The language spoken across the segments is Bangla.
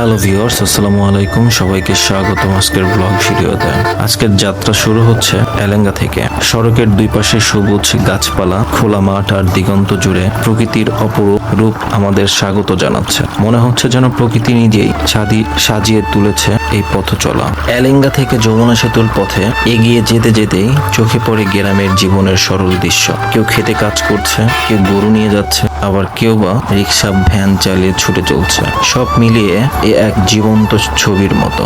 হ্যালো ভিউয়ার্স, আসসালামু আলাইকুম। সবাইকে স্বাগতম আজকের ব্লগ ভিডিওতে। আজকের যাত্রা শুরু হচ্ছে এলেঙ্গা থেকে। সড়কের দুই পাশে সবুজ গাছপালা, খোলা মাঠ আর দিগন্ত জুড়ে প্রকৃতির অপরূপ রূপ আমাদের স্বাগত জানাচ্ছে। মনে হচ্ছে যেন প্রকৃতি নিজেই সাজিয়ে তুলেছে এই পথ চলা। এলেঙ্গা থেকে যমুনা সেতুর পথে এগিয়ে যেতে যেতেই চোখে পড়ে গ্রামের জীবনের সরল দৃশ্য। কেউ খেতে কাজ করছে, কেউ গরু নিয়ে যাচ্ছে, আবার কেউ বা রিক্সা ভ্যান চালিয়ে ছুটে চলছে। সব মিলিয়ে এ এক জীবন্ত ছবির মতো।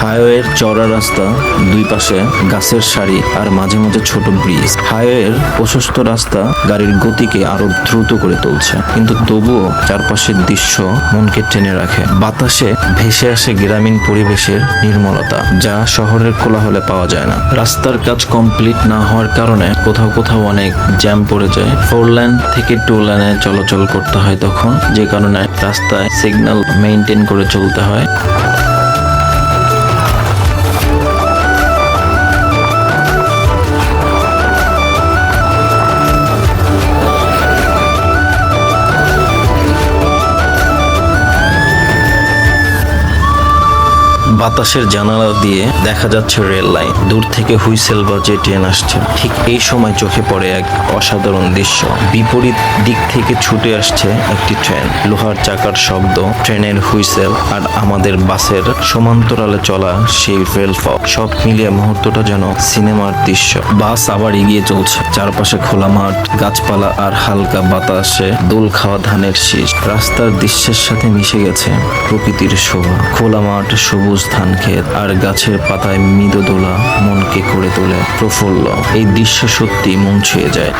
হাইওয়ের চওড়া রাস্তা, দুই পাশে গাছের সারি আর মাঝে মাঝে ছোট ব্রিজ। হাইওয়ের প্রশস্ত রাস্তা গাড়ির গতিকে আরো দ্রুত করে তুলছে, কিন্তু তবুও চারপাশের দৃশ্য মনকে টেনে রাখে। বাতাসে ভেসে আসে গ্রামীণ পরিবেশের নির্মলতা, যা শহরের কোলাহলে পাওয়া যায় না। রাস্তার কাজ কমপ্লিট না হওয়ার কারণে কোথাও কোথাও অনেক জ্যাম পড়ে যায়। 4 লেন থেকে 2 লেনে চলাচল করতে হয় তখন, যে কারণে রাস্তায় সিগন্যাল মেইনটেইন করে চলতে হয়। বাতাসের জানালা দিয়ে দেখা যাচ্ছে রেল লাইন, দূর থেকে হুইসেল বাজে ট্রেন আসছে। ঠিক এই সময় চোখে পড়ে এক অসাধারণ দৃশ্য। বিপরীত দিক থেকে ছুটে আসছে একটি ট্রেন, লোহার চাকার শব্দ, ট্রেনের হুইসেল আর আমাদের বাসের সমান্তরালে চলা সেই রেলপথ, সব মিলিয়ে মুহূর্তটা যেন সিনেমার দৃশ্য। বাস আবার এগিয়ে চলছে, চারপাশে খোলা মাঠ, গাছপালা আর হালকা বাতাসে দোল খাওয়া ধানের শীষ। রাস্তার দৃশ্যের সাথে মিশে গেছে প্রকৃতির শোভা। খোলা মাঠ, সবুজ ধান ক্ষেত আর গাছের পাতায় মৃদু দোলা মনকে করে তোলে প্রফুল্ল। এই দৃশ্য সত্যি মন ছুঁয়ে যায়।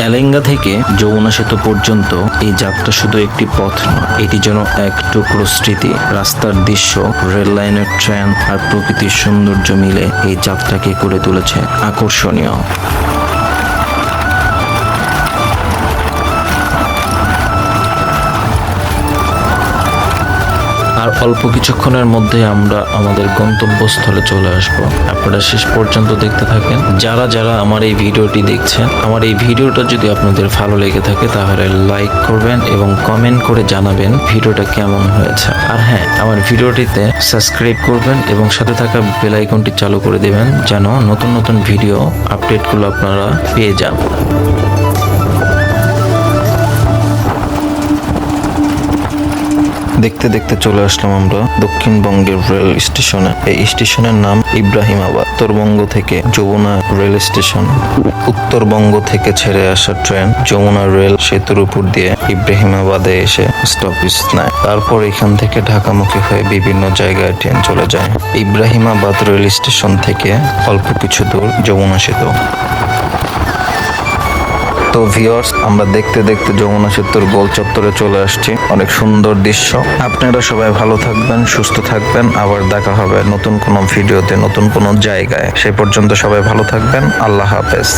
এলেঙ্গা থেকে যমুনা সেতু পর্যন্ত এই যাত্রা শুধু একটি পথ নয়, এটি যেন এক টুকরো স্মৃতি। রাস্তার দৃশ্য, রেল লাইনের ট্রেন আর প্রকৃতির সৌন্দর্য মিলে এই যাত্রাকে করে তুলেছে আকর্ষণীয়। আর অল্প কিছুক্ষণের মধ্যে আমরা আমাদের গন্তব্যস্থলে চলে আসব। আপনারা শেষ পর্যন্ত দেখতে থাকেন। যারা যারা আমার এই ভিডিওটি দেখছেন, আমার এই ভিডিওটা যদি আপনাদের ভালো লেগে থাকে তাহলে লাইক করবেন এবং কমেন্ট করে জানাবেন ভিডিওটা কেমন হয়েছে। আর হ্যাঁ, আমার ভিডিওটিতে সাবস্ক্রাইব করবেন এবং সাথে থাকা বেল আইকনটি চালু করে দেবেন, যেন নতুন নতুন ভিডিও আপডেটগুলো আপনারা পেয়ে যান। দেখতে দেখতে চলে আসলাম আমরা দক্ষিণবঙ্গের রেল স্টেশনে। এই স্টেশনের নাম ইব্রাহিমাবাদ। উত্তরবঙ্গ থেকে যমুনা রেল স্টেশন। উত্তরবঙ্গ থেকে ছেড়ে আসা ট্রেন যমুনা রেল সেতুর উপর দিয়ে ইব্রাহিমাবাদে এসে স্টপেজ নেয়। তারপর এখান থেকে ঢাকামুখী হয়ে বিভিন্ন জায়গায় ট্রেন চলে যায়। ইব্রাহিমাবাদ রেল স্টেশন থেকে অল্প কিছু দূর যমুনা সেতু। তো ভিউয়ার্স, আমরা দেখতে দেখতে যমুনা সেতুর গোল চত্বরে চলে আসছি। অনেক সুন্দর দৃশ্য। আপনারা সবাই ভালো থাকবেন, সুস্থ থাকবেন। আবার দেখা হবে নতুন কোনো ভিডিওতে, নতুন কোনো জায়গায়। সে পর্যন্ত সবাই ভালো থাকবেন। আল্লাহ হাফেজ।